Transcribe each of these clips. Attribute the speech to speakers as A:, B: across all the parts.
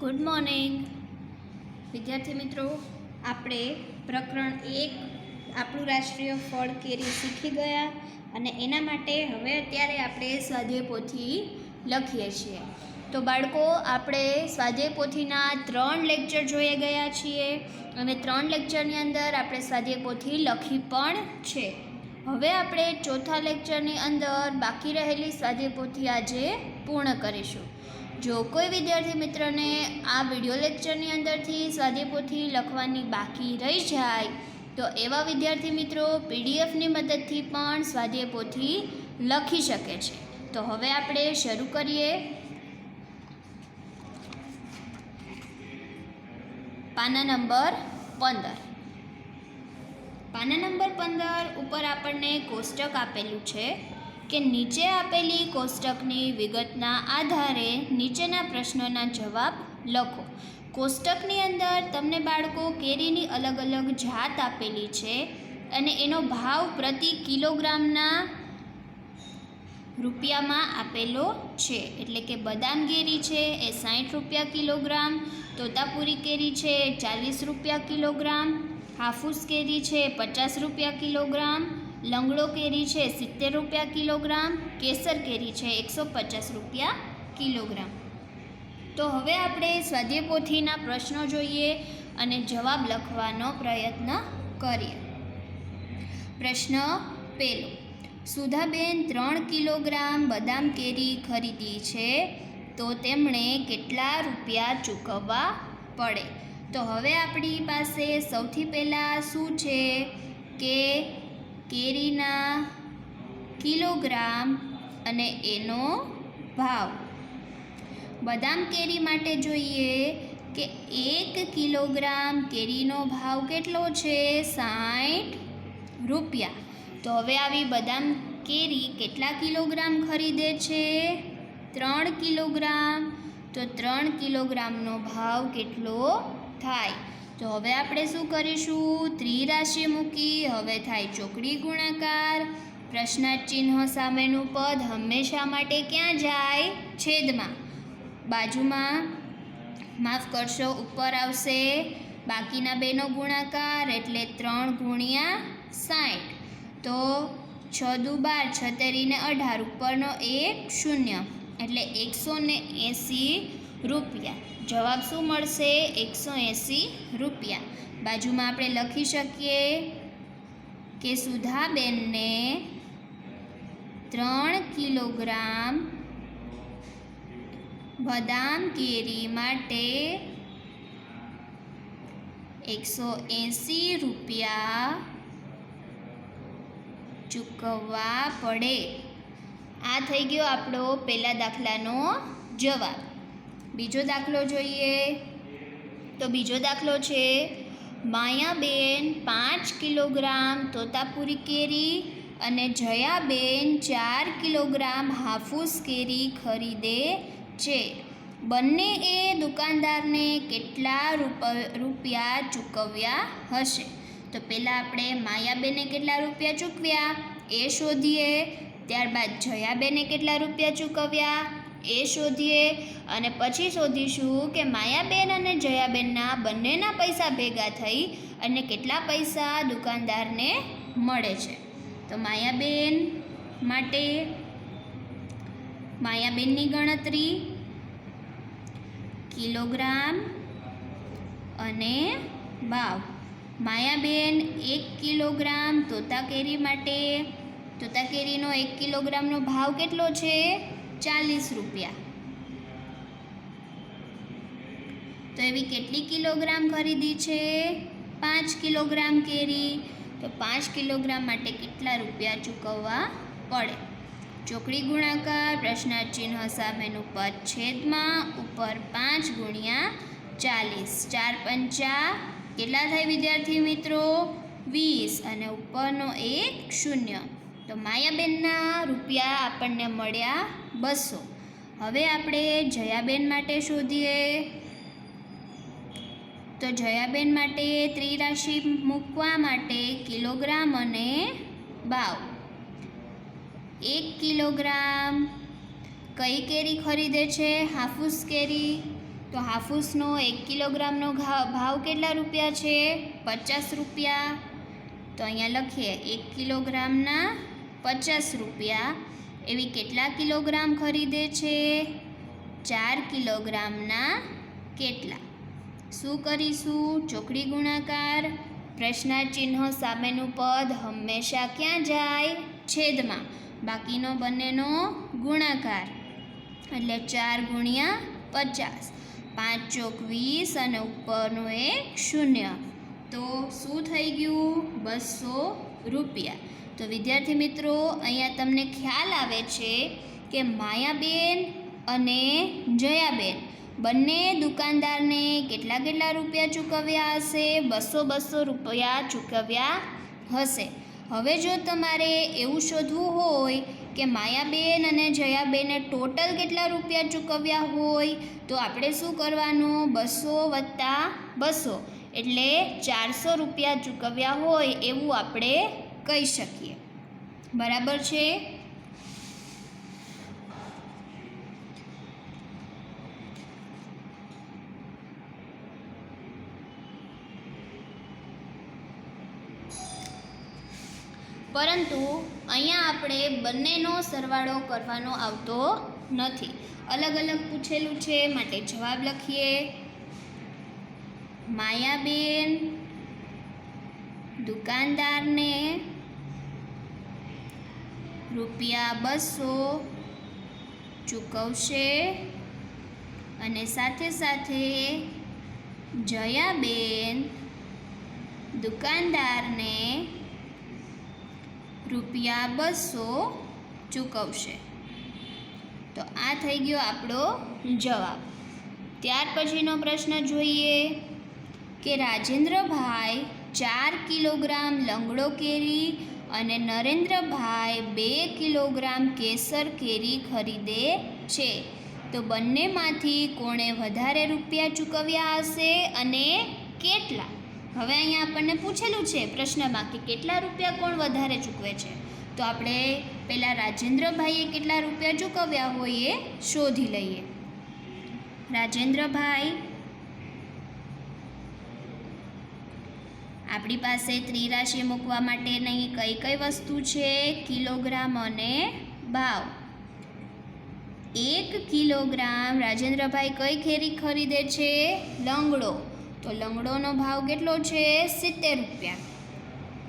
A: Good morning વિદ્યાર્થી મિત્રો, આપણે પ્રકરણ 1 આપણું રાષ્ટ્રીય ફળ કેરી શીખી ગયા અને એના માટે હવે અત્યારે આપણે સ્વાધ્યાય પોથી લખીએ છીએ. તો બાળકો, આપણે સ્વાધ્યાય પોથીના 3 લેક્ચર જોઈ ગયા છીએ અને 3 લેક્ચરની અંદર આપણે સ્વાધ્યાય પોથી લખી પણ છે. હવે આપણે ચોથા લેક્ચરની અંદર બાકી રહેલી સ્વાધ્યાય પોથી આજે પૂર્ણ કરીશું. જો કોઈ વિદ્યાર્થી મિત્રને આ વિડિયો લેક્ચરની અંદરથી સ્વાધ્યાય પોથી લખવાની બાકી રહી જાય તો એવા વિદ્યાર્થી મિત્રો પીડીએફની મદદથી પણ સ્વાધ્યાય પોથી લખી શકે છે. તો હવે આપણે શરૂ કરીએ. પાના નંબર 15. પાના નંબર 15 ઉપર આપણને કોષ્ટક આપેલું છે કે નીચે આપેલી કોષ્ટકની વિગતના આધારે નીચેના પ્રશ્નોના જવાબ લખો. કોષ્ટકની અંદર તમને બાળકો કેરીની અલગ અલગ જાત આપેલી છે અને એનો ભાવ પ્રતિ કિલોગ્રામના રૂપિયામાં આપેલો છે. એટલે કે બદામ કેરી છે એ 60 રૂપિયા કિલોગ્રામ, તોતાપુરી કેરી છે 40 રૂપિયા કિલોગ્રામ, હાફૂસ કેરી છે 50 રૂપિયા કિલોગ્રામ, લંગડો કેરી છે 70 રૂપિયા કિલોગ્રામ, કેસર કેરી છે 150 રૂપિયા કિલોગ્રામ. તો હવે આપણે સ્વાધ્યાય પોથીના પ્રશ્નો જોઈએ અને જવાબ લખવાનો પ્રયત્ન કરીએ. પ્રશ્ન પહેલો. સુધાબેન 3 કિલોગ્રામ બદામ કેરી ખરીદી છે તો તેમણે કેટલા રૂપિયા ચૂકવવા પડે? તો હવે આપણી પાસે સૌથી પહેલાં શું છે કે કેરીના કિલોગ્રામ અને એનો ભાવ. બદામ કેરી માટે જોઈએ કે 1 કિલોગ્રામ કેરીનો ભાવ કેટલો છે? 60 રૂપિયા. તો હવે આવી બદામ કેરી કેટલા કિલોગ્રામ ખરીદે છે? 3 કિલોગ્રામ. તો 3 કિલોગ્રામનો ભાવ કેટલો થાય? તો હવે આપણે શું કરીશું? ત્રિરાશિ મૂકી હવે થાય ચોકડી ગુણાકાર. પ્રશ્નાર્થ ચિહ્ન સામેનું પદ હંમેશા માટે ક્યાં જાય? છેદમાં. બાજુમાં માફ કરશો ઉપર આવશે બાકીના બેનો ગુણાકાર એટલે 3 ગુણ્યા 60. તો 6 દુ 12, 76 ને 18, ઉપરનો 1 0 એટલે 180 રૂપિયા. જવાબ શું મળશે? 180 રૂપિયા. બાજુમાં આપણે લખી શકીએ કે સુધાબેનને 3 કિલોગ્રામ બદામ કેરી માટે 180 રૂપિયા ચૂકવવા પડે. આ થઈ ગયો આપણો પહેલા દાખલાનો જવાબ. બીજો દાખલો જોઈએ. તો બીજો દાખલો છે માયાબેન 5 કિલોગ્રામ તોતાપુરી કેરી અને જયાબેન 4 કિલોગ્રામ હાફૂસ કેરી ખરીદે છે. બંનેએ દુકાનદારને કેટલા રૂપિયા ચૂકવ્યા હશે? તો પહેલાં આપણે માયાબેને કેટલા રૂપિયા ચૂકવ્યા એ શોધીએ, ત્યારબાદ જયાબેને કેટલા રૂપિયા ચૂકવ્યા એ શોધીએ અને પછી શોધીશું કે માયાબેન અને જયાબેનના બંનેના પૈસા ભેગા થઈ અને કેટલા પૈસા દુકાનદારને મળે છે. તો માયાબેન માટે માયાબેનની ગણતરી કિલોગ્રામ અને ભાવ. માયાબેન 1 કિલોગ્રામ તોતા કેરી માટે, તોતા કેરીનો 1 કિલોગ્રામનો ભાવ કેટલો છે? 40 રૂપિયા. તો એવી કેટલી કિલોગ્રામ ખરીદી છે? 5 કિલોગ્રામ કેરી. તો 5 કિલોગ્રામ માટે કેટલા રૂપિયા ચૂકવવા પડે? ચોકડી ગુણાકાર. પ્રશ્નાર્થ ચિહ્ન સામેનું પદ છેદમાં, ઉપર 5 ગુણ્યા 40. 4 પંચા કેટલા થાય વિદ્યાર્થી મિત્રો? 20 અને ઉપરનો 1 0. તો માયાબેનના રૂપિયા આપણને મળ્યા 200. હવે આપણે જયાબેન માટે શોધીએ. તો જયાબેન માટે ત્રિરાશિ મૂકવા માટે કિલોગ્રામ અને ભાવ. 1 કિલોગ્રામ કઈ કેરી ખરીદે છે? હાફૂસ કેરી. તો હાફૂસનો 1 કિલોગ્રામનો ભાવ કેટલા રૂપિયા છે? 50 રૂપિયા. તો અહીંયા લખીએ 1 કિલોગ્રામના 50 રૂપિયા. એવી કેટલા કિલોગ્રામ ખરીદે છે? 4 કિલોગ્રામના કેટલા? શું કરીશું? ચોકડી ગુણાકાર. પ્રશ્નાર્થ ચિહ્ન સામેનું પદ હંમેશા ક્યાં જાય? છેદમાં. બાકીનો બંનેનો ગુણાકાર એટલે 4 ગુણ્યા 50. 5 ચોક 20 અને ઉપરનું 1 0. તો શું થઈ ગયું? 200 રૂપિયા. તો વિદ્યાર્થી મિત્રો, અહીંયા તમને ખ્યાલ આવે છે કે માયાબેન અને જયાબેન બંને દુકાનદારને કેટલા રૂપિયા ચૂકવ્યા હશે? 200 રૂપિયા ચૂકવ્યા હશે. હવે જો તમારે એવું શોધવું હોય કે માયાબેન અને જયાબેને ટોટલ કેટલા રૂપિયા ચૂકવ્યા હોય, તો આપણે શું કરવાનું? 200 + 200 એટલે 400 રૂપિયા ચૂકવ્યા હોય એવું આપણે કહી શકીએ. બરાબર છે? પરંતુ અહીંયા આપણે બંનેનો સરવાળો કરવાનો આવતો નથી. અલગ અલગ પૂછેલું છે માટે જવાબ લખીએ. માયાબેન દુકાનદારને રૂપિયા 200 ચૂકવશે અને સાથે સાથે જયાબેન દુકાનદારને રૂપિયા 200 ચૂકવશે. તો આ થઈ ગયો આપણો જવાબ. ત્યાર પછીનો પ્રશ્ન જોઈએ કે રાજેન્દ્રભાઈ 4 કિલોગ્રામ લંગડો કેરી અને નરેન્દ્રભાઈ 2 કિલોગ્રામ કેસર કેરી ખરીદે છે. તો બંનેમાંથી કોણે વધારે રૂપિયા ચૂકવ્યા હશે અને કેટલા? હવે અહીંયા આપણને પૂછેલું છે પ્રશ્નમાં કે કેટલા રૂપિયા કોણ વધારે ચૂકવે છે. તો આપણે પહેલાં રાજેન્દ્રભાઈએ કેટલા રૂપિયા ચૂકવ્યા હોય એ શોધી લઈએ. રાજેન્દ્રભાઈ, આપણી પાસે ત્રિરાશિ મૂકવા માટેની કઈ કઈ વસ્તુ છે? કિલોગ્રામ અને ભાવ. 1 કિલોગ્રામ રાજેન્દ્રભાઈ કઈ કેરી ખરીદે છે? લંગડો. તો લંગડોનો ભાવ કેટલો છે? 70 રૂપિયા.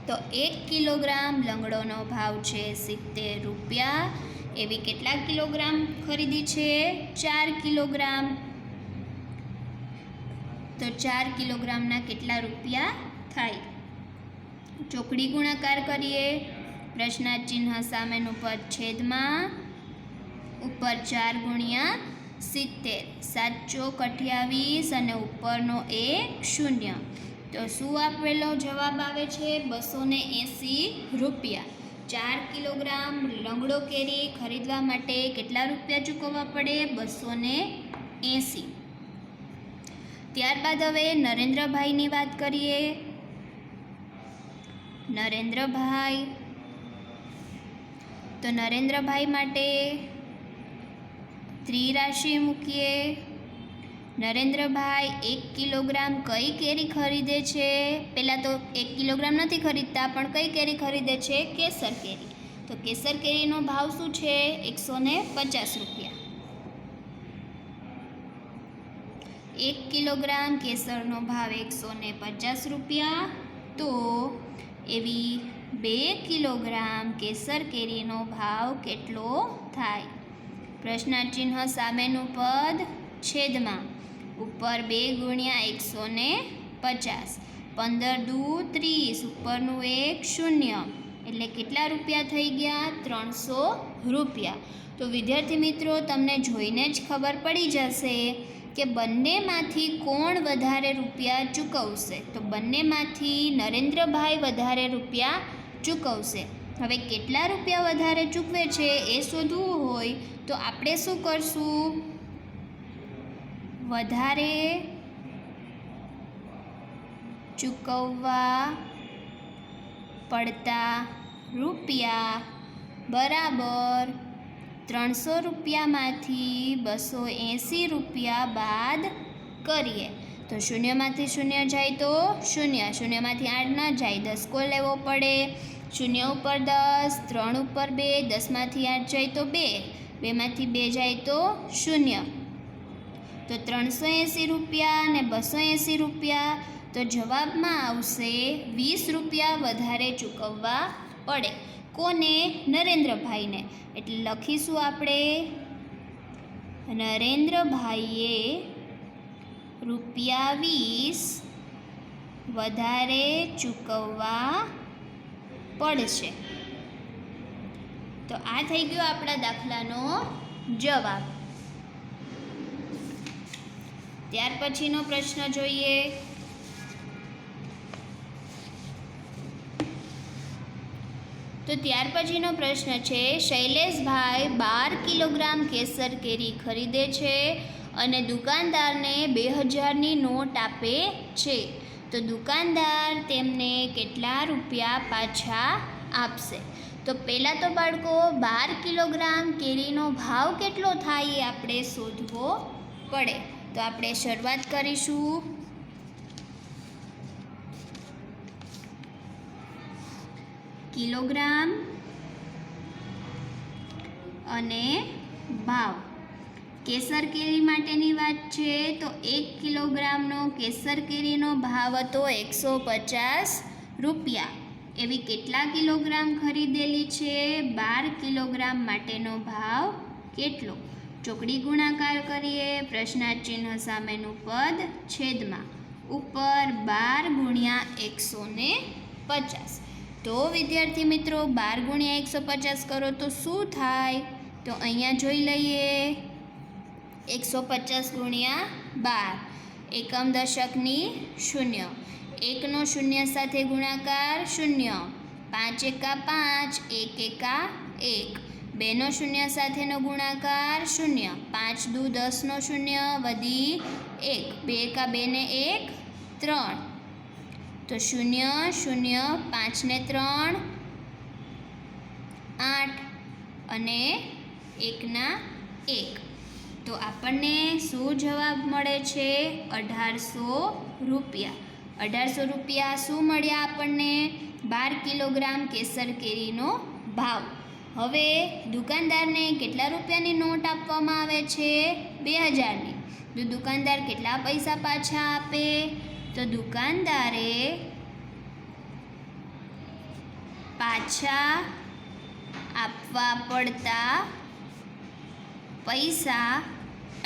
A: તો 1 કિલોગ્રામ લંગડોનો ભાવ છે 70 રૂપિયા. એવી કેટલા કિલોગ્રામ ખરીદી છે? 4 કિલોગ્રામ. તો 4 કિલોગ્રામના કેટલા રૂપિયા થાય? ચોકડી ગુણાકાર કરીએ. પ્રશ્નાર્થ ચિહ્ન સામેનું પદ છેદમાં. ઉપર 4 ગુણ્યા 70. 7 ચોક 28 અને ઉપરનો 1 0. તો શું આપેલો જવાબ આવે છે? 280 રૂપિયા. 4 કિલોગ્રામ લંગડો કેરી ખરીદવા માટે કેટલા રૂપિયા ચૂકવવા પડે? 280. ત્યારબાદ હવે નરેન્દ્રભાઈની વાત કરીએ. નરેન્દ્રભાઈ, તો નરેન્દ્રભાઈ માટે ત્રિરાશિ મૂકીએ. નરેન્દ્રભાઈ 1 કિલોગ્રામ કઈ કેરી ખરીદે છે? પહેલાં તો 1 કિલોગ્રામ નથી ખરીદતા, પણ કઈ કેરી ખરીદે છે? કેસર કેરી. તો કેસર કેરીનો ભાવ શું છે? 150 રૂપિયા. 1 કિલોગ્રામ કેસરનો ભાવ 150 રૂપિયા. તો એવી 2 કિલોગ્રામ કેસર કેરીનો ભાવ કેટલો થાય? પ્રશ્નાર્થ ચિહ્ન સામેનું પદ છેદમાં. ઉપર 2 ગુણ્યા 150. 15 દુ 30. ઉપરનું 1 0. એટલે કેટલા રૂપિયા થઈ ગયા? 300 રૂપિયા. તો વિદ્યાર્થી મિત્રો, તમને જોઈને જ ખબર પડી જશે કે બંનેમાંથી કોણ વધારે રૂપિયા ચૂકવશે. તો બંનેમાંથી નરેન્દ્રભાઈ વધારે રૂપિયા ચૂકવશે. હવે કેટલા રૂપિયા વધારે ચૂકવે છે એ શોધવું હોય તો આપણે શું કરશું? વધારે ચૂકવવા પડતા રૂપિયા બરાબર 300 રૂપિયામાંથી 280 રૂપિયા બાદ કરીએ. તો શૂન્યમાંથી શૂન્ય જાય તો શૂન્ય, શૂન્યમાંથી 8 ન જાય, દસકો લેવો પડે. શૂન્ય ઉપર 10, 3 ઉપર 2, 10માંથી 8 જાય તો 2, 2માંથી 2 જાય તો શૂન્ય. તો 380 રૂપિયા અને 280 રૂપિયા. તો જવાબમાં આવશે 20 રૂપિયા વધારે ચૂકવવા પડે. કોને? નરેન્દ્રભાઈને. એટલે લખીશું આપણે, નરેન્દ્રભાઈએ રૂપિયા 20 વધારે ચૂકવવા પડશે. તો આ થઈ ગયો આપણા દાખલાનો જવાબ. ત્યાર પછીનો પ્રશ્ન જોઈએ. તો ત્યાર પછીનો પ્રશ્ન છે, શૈલેષભાઈ 12 કિલોગ્રામ કેસર કેરી ખરીદે છે અને દુકાનદારને 2000ની નોટ આપે છે. તો દુકાનદાર તેમને કેટલા રૂપિયા પાછા આપશે? તો પહેલાં તો બાળકો 12 કિલોગ્રામ કેરીનો ભાવ કેટલો થાય એ આપણે શોધવો પડે. તો આપણે શરૂઆત કરીશું. કિલોગ્રામ અને ભાવ. કેસર કેરી માટેની વાત છે તો 1 કિલોગ્રામનો કેસર કેરીનો ભાવ હતો 150 રૂપિયા. એવી કેટલા કિલોગ્રામ ખરીદેલી છે? 12 કિલોગ્રામ માટેનો ભાવ કેટલો? ચોકડી ગુણાકાર કરીએ. પ્રશ્નાર્થ ચિહ્ન સામેનું પદ છેદમાં ઉપર 12 ગુણ્યા 150. તો વિદ્યાર્થી મિત્રો 12 ગુણ્યા 150 કરો તો શું થાય? તો અહીંયા જોઈ લઈએ. 150 ગુણ્યા 12, એકમ દશકની શૂન્ય, 1નો શૂન્ય સાથે ગુણાકાર શૂન્ય, 5 એકા 5, 1 એકા 1, 2નો શૂન્ય સાથેનો ગુણાકાર શૂન્ય, 5 દુ 10નો શૂન્ય વધી 1, 2 એકા 2 ને 1, 3. તો 0 0, 5 ને 3, 8 અને 1 ના 1. તો આપણને શું જવાબ મળે છે? 1800 રૂપિયા. 1800 રૂપિયા શું મળ્યા આપણને? 12 કિલોગ્રામ કેસર કેરીનો ભાવ. હવે દુકાનદારને કેટલા રૂપિયાની નોટ આપવામાં આવે છે? 2000ની. તો દુકાનદાર કેટલા પૈસા પાછા આપે? તો દુકાનદારે પાછા આપવા પડતા પૈસા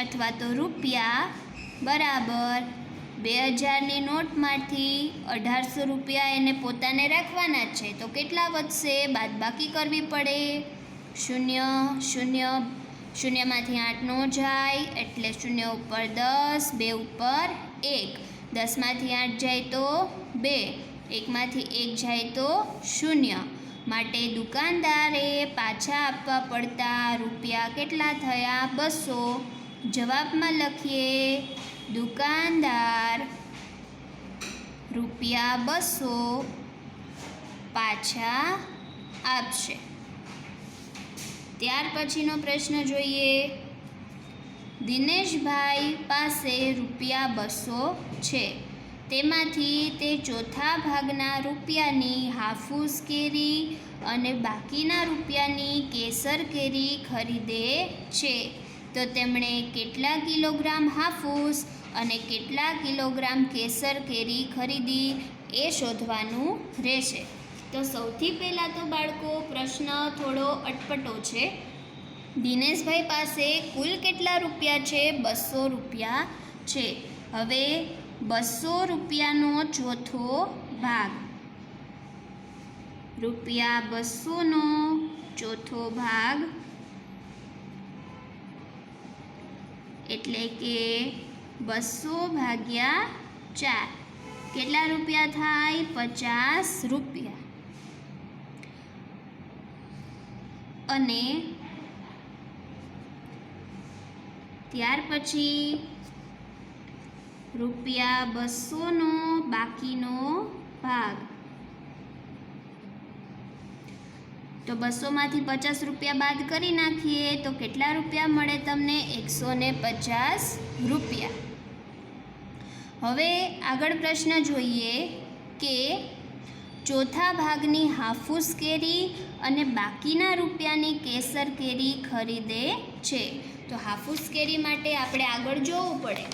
A: અથવા તો રૂપિયા બરાબર 2000ની નોટમાંથી 1800 રૂપિયા એને પોતાને રાખવાના જ છે. તો કેટલા વધશે? બાદબાકી કરવી પડે. 0 0, શૂન્યમાંથી 8 નો જાય એટલે 0 ઉપર 10, 2 ઉપર 1, 10માંથી 8 જાય તો 2, 1માંથી 1 જાય તો 0. માટે દુકાનદારે પાછા આપવા પડતા રૂપિયા કેટલા થયા? 200. જવાબમાં લખીએ, દુકાનદાર રૂપિયા 200 પાછા આપશે. ત્યાર પછીનો પ્રશ્ન જોઈએ. દિનેશભાઈ પાસે રૂપિયા 200 છે. તેમાંથી તે ચોથા ભાગના રૂપિયાની હાફૂસ કેરી અને બાકીના રૂપિયાની કેસર કેરી ખરીદે છે. તો તેમણે કેટલા કિલોગ્રામ હાફૂસ અને કેટલા કિલોગ્રામ કેસર કેરી ખરીદી એ શોધવાનું રહેશે. તો સૌથી પહેલાં તો બાળકો પ્રશ્ન થોડો અટપટો છે. દિનેશભાઈ પાસે કુલ કેટલા રૂપિયા છે? 200 રૂપિયા છે. હવે 200 રૂપિયાનો ચોથો ભાગ, રૂપિયા 200નો ચોથો ભાગ એટલે કે 200 ભાગ્યા 4 કેટલા રૂપિયા થાય? 50 રૂપિયા. અને ત્યાર પછી રૂપિયા 200નો બાકીનો ભાગ. તો 200માંથી 50 રૂપિયા બાદ કરી નાખીએ તો કેટલા રૂપિયા મળે તમને? 150 રૂપિયા. હવે આગળ પ્રશ્ન જોઈએ કે ચોથા ભાગની હાફૂસ કેરી અને બાકીના રૂપિયાની કેસર કેરી ખરીદે છે. તો હાફૂસ કેરી માટે આપણે આગળ જોવું પડે.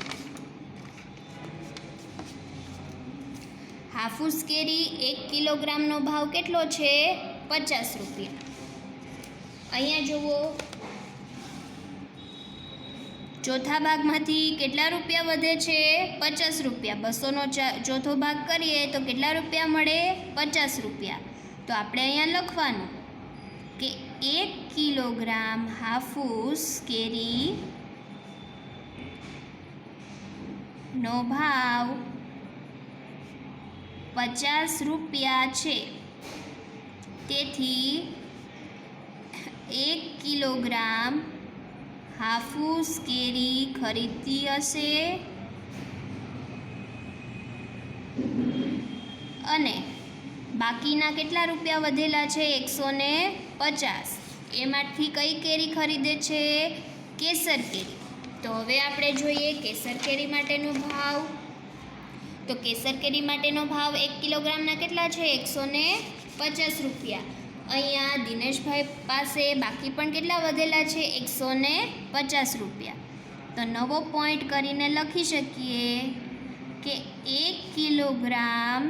A: હાફૂસ કેરી 1 કિલોગ્રામનો ભાવ કેટલો છે? 50 રૂપિયા. અહીંયા જુઓ, ચોથા ભાગમાંથી કેટલા રૂપિયા વધે છે? 50 રૂપિયા. 200નો ચોથો ભાગ કરીએ તો કેટલા રૂપિયા મળે? 50 રૂપિયા. તો આપણે અહીંયા લખવાનું કે 1 કિલોગ્રામ હાફૂસ કેરી નો ભાવ 50 રૂપિયા છે. તેથી 1 કિલોગ્રામ હાફૂસ કેરી ખરીદતી હશે અને બાકીના કેટલા રૂપિયા વધેલા છે? 150. એમાંથી કઈ કેરી ખરીદે છે? કેસર કેરી. તો હવે આપણે જોઈએ કેસર કેરી માટેનો ભાવ. તો કેસર કેરી માટેનો ભાવ 1 કિલોગ્રામના કેટલા છે? 150 રૂપિયા. અહીંયા દિનેશભાઈ પાસે બાકી પણ કેટલા વધેલા છે? 150 રૂપિયા. તો નવો પોઈન્ટ કરીને લખી શકીએ કે 1 કિલોગ્રામ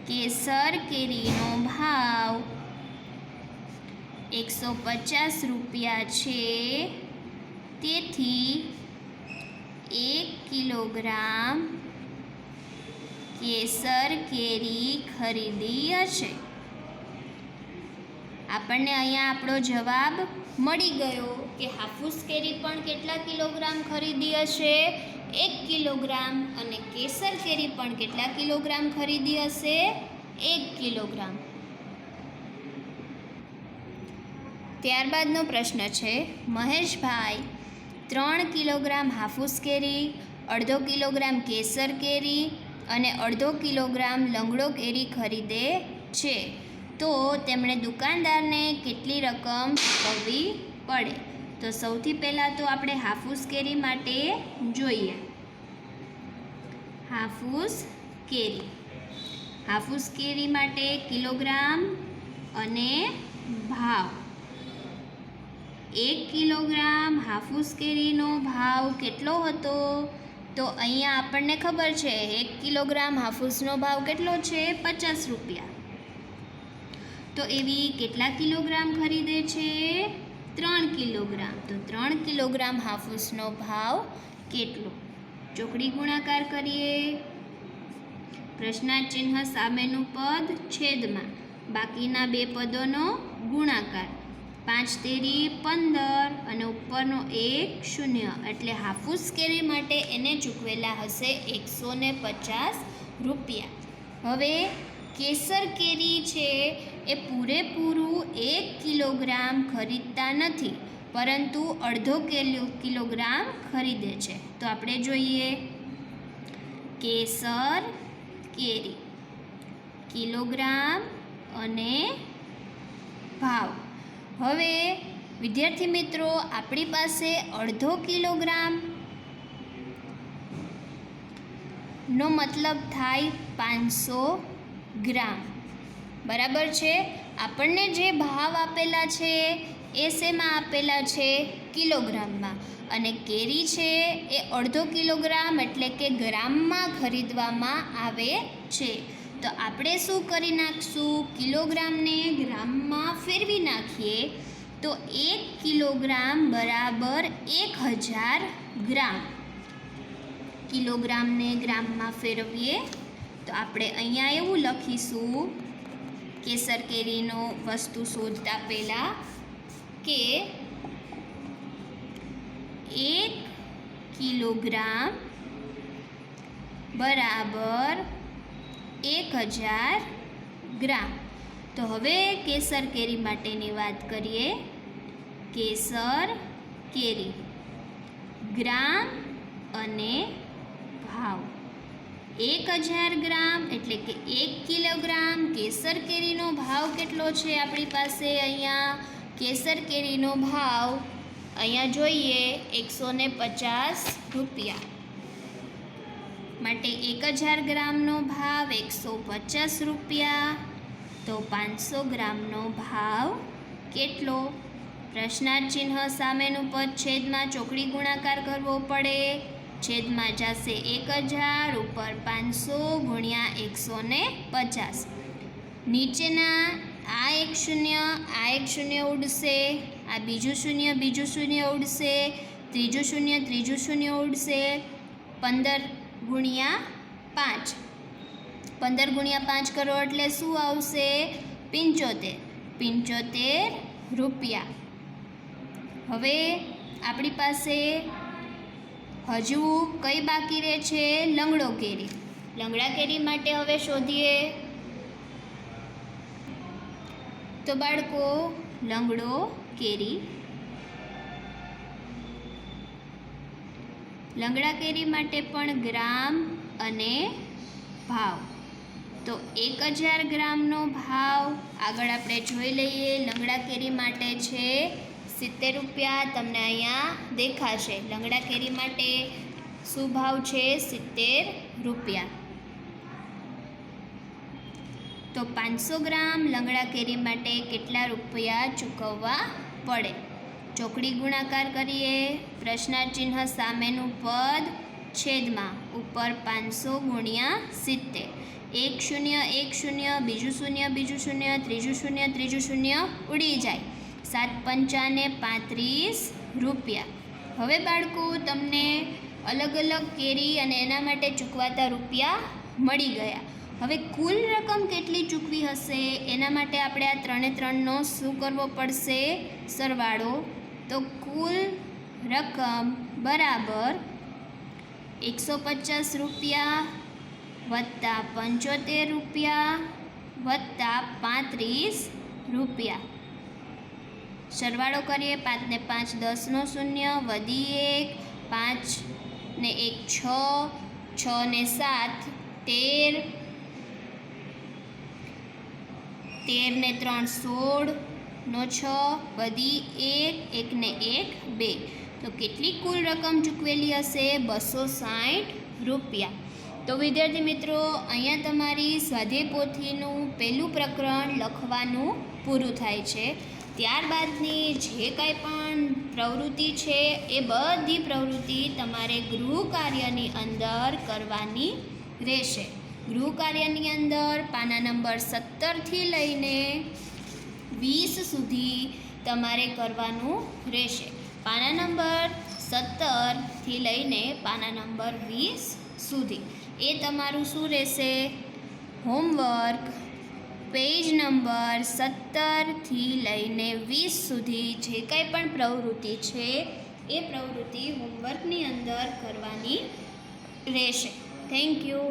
A: કેસર કેરીનો ભાવ 150 રૂપિયા છે. તેથી 1 કિલોગ્રામ કેસર કેરી ખરીદી હશે. આપણને અહીંયા આપણો જવાબ મળી ગયો કે હાફૂસ કેરી પણ કેટલા કિલોગ્રામ ખરીદી હશે? 1 કિલોગ્રામ. અને કેસર કેરી પણ કેટલા કિલોગ્રામ ખરીદી હશે? 1 કિલોગ્રામ. ત્યારબાદનો પ્રશ્ન છે, મહેશભાઈ 3 કિલોગ્રામ હાફૂસ કેરી, 1/2 કિલોગ્રામ કેસર કેરી અને 1/2 કિલોગ્રામ લંગડો કેરી ખરીદે છે. તો તેમણે દુકાનદારને કેટલી રકમ ચૂકવવી પડે? તો સૌથી પહેલાં તો આપણે હાફૂસ કેરી માટે જોઈએ. હાફૂસ કેરી માટે કિલોગ્રામ અને ભાવ. 1 કિલોગ્રામ હાફૂસ કેરીનો ભાવ કેટલો હતો? તો અહીંયા આપણને ખબર છે 1 કિલોગ્રામ હાફૂસનો ભાવ કેટલો છે? 50 રૂપિયા. તો એવી કેટલા કિલોગ્રામ ખરીદે છે? 3 કિલોગ્રામ. તો 3 કિલોગ્રામ હાફૂસનો ભાવ કેટલો? ચોકડી ગુણાકાર કરીએ. પ્રશ્નાર્થ ચિહ્ન સામેનું પદ છેદમાં બાકીના બે પદોનો ગુણાકાર. 5 તેરી 15 અને ઉપરનો 1 0. એટલે હાફૂસ કેરી માટે એને ચૂકવેલા હશે 150 રૂપિયા. હવે કેસર કેરી છે એ પૂરેપૂરું 1 કિલોગ્રામ ખરીદતા નથી, પરંતુ 1/2 કિલોગ્રામ ખરીદે છે. તો આપણે જોઈએ કેસર કેરી કિલોગ્રામ અને ભાવ. હવે વિદ્યાર્થી મિત્રો, આપણી પાસે 1/2 કિલોગ્રામ નો મતલબ થાય 500 ગ્રામ. બરાબર છે. આપણને જે ભાવ આપેલા છે એ શેમાં આપેલા છે? કિલોગ્રામમાં. અને કેરી છે એ 1/2 કિલોગ્રામ એટલે કે ગ્રામમાં ખરીદવામાં આવે છે. તો આપણે શું કરી નાખશું? કિલોગ્રામને ગ્રામમાં ફેરવી નાખીએ તો 1 કિલોગ્રામ બરાબર 1000 ગ્રામ. કિલોગ્રામને ગ્રામમાં ફેરવીએ તો આપણે અહીંયા એવું લખીશું કેસર કેરીનો વસ્તુ શોધતા પહેલાં કે 1 કિલોગ્રામ બરાબર 1000 ગ્રામ. તો હવે કેસર કેરી માટેની વાત કરીએ. કેસર કેરી ગ્રામ અને ભાવ. 1000 ગ્રામ એટલે કે 1 કિલોગ્રામ કેસર કેરીનો ભાવ કેટલો છે આપણી પાસે? અહીંયા કેસર કેરીનો ભાવ અહીંયા જોઈએ 150 રૂપિયા. માટે 1000 ગ્રામનો ભાવ 150 રૂપિયા. તો 500 ગ્રામનો ભાવ કેટલો? પ્રશ્નાર્થ ચિહ્ન સામેનું પદ છેદમાં ચોકડી ગુણાકાર કરવો પડે. છેદમાં જશે 1000 ઉપર 500 ગુણ્યા 150. નીચેના આ એક શૂન્ય ઉડશે, આ બીજું શૂન્ય ઉડશે, ત્રીજું શૂન્ય ઉડશે. 15 ગુણ્યા 5, 15 ગુણ્યા 5 કરો એટલે શું આવશે? 75 રૂપિયા. હવે આપણી પાસે હજુ કઈ બાકી રહે છે? લંગડો કેરી. લંગડા કેરી માટે હવે શોધીએ. તો બાળકો, લંગડો કેરી, લંગડા કેરી માટે પણ ગ્રામ અને ભાવ. તો 1000 ગ્રામનો ભાવ આગળ આપણે જોઈ લઈએ. લંગડા કેરી માટે છે 70 રૂપિયા. તમને અહીંયા દેખાશે લંગડા કેરી માટે શું ભાવ છે? 70 રૂપિયા. તો 500 ગ્રામ લંગડા કેરી માટે કેટલા રૂપિયા ચૂકવવા પડે? ચોકડી ગુણાકાર કરીએ. પ્રશ્નાર્થ ચિહ્ન સામેનું પદ છેદમાં ઉપર 500 ગુણ્યા 70. 1 શૂન્ય, બીજું શૂન્ય, ત્રીજું શૂન્ય ઉડી જાય. 7 પંચાને 35 રૂપિયા. હવે બાળકો, તમને અલગ અલગ કેરી અને એના માટે ચૂકવાતા રૂપિયા મળી ગયા. હવે કુલ રકમ કેટલી ચૂકવી હશે એના માટે આપણે આ 3 શું કરવો પડશે? સરવાળો. તો કુલ રકમ બરાબર 150 રૂપિયા વત્તા 75 રૂપિયા વત્તા 35 રૂપિયા. સરવાળો કરીએ. 5 ને 5 10 નો શૂન્ય, વધી 1, 5 ને 1 6, 6 ને 7 13, 13 ને 3 16 નો 6, વધી 1, 1 ને 1 2. તો કેટલી કુલ રકમ ચૂકવેલી હશે? 260 રૂપિયા. તો વિદ્યાર્થી મિત્રો, અહીંયા તમારી સ્વાધ્યાય પોથીનું પહેલું પ્રકરણ લખવાનું પૂરું થાય છે. ત્યારબાદની જે કાંઈ પણ પ્રવૃત્તિ છે એ બધી પ્રવૃત્તિ તમારે ગૃહ કાર્યની અંદર કરવાની રહેશે. ગૃહ કાર્યની અંદર પાના નંબર 17થી લઈને 20 સુધી તમારે કરવાનું રહેશે. પાના નંબર 17થી લઈને પાના નંબર 20 સુધી એ તમારું શું રહેશે? હોમવર્ક. પેજ નંબર 17થી લઈને 20 સુધી જે કંઈ પણ પ્રવૃત્તિ છે એ પ્રવૃત્તિ હોમવર્કની અંદર કરવાની રહેશે. Thank you.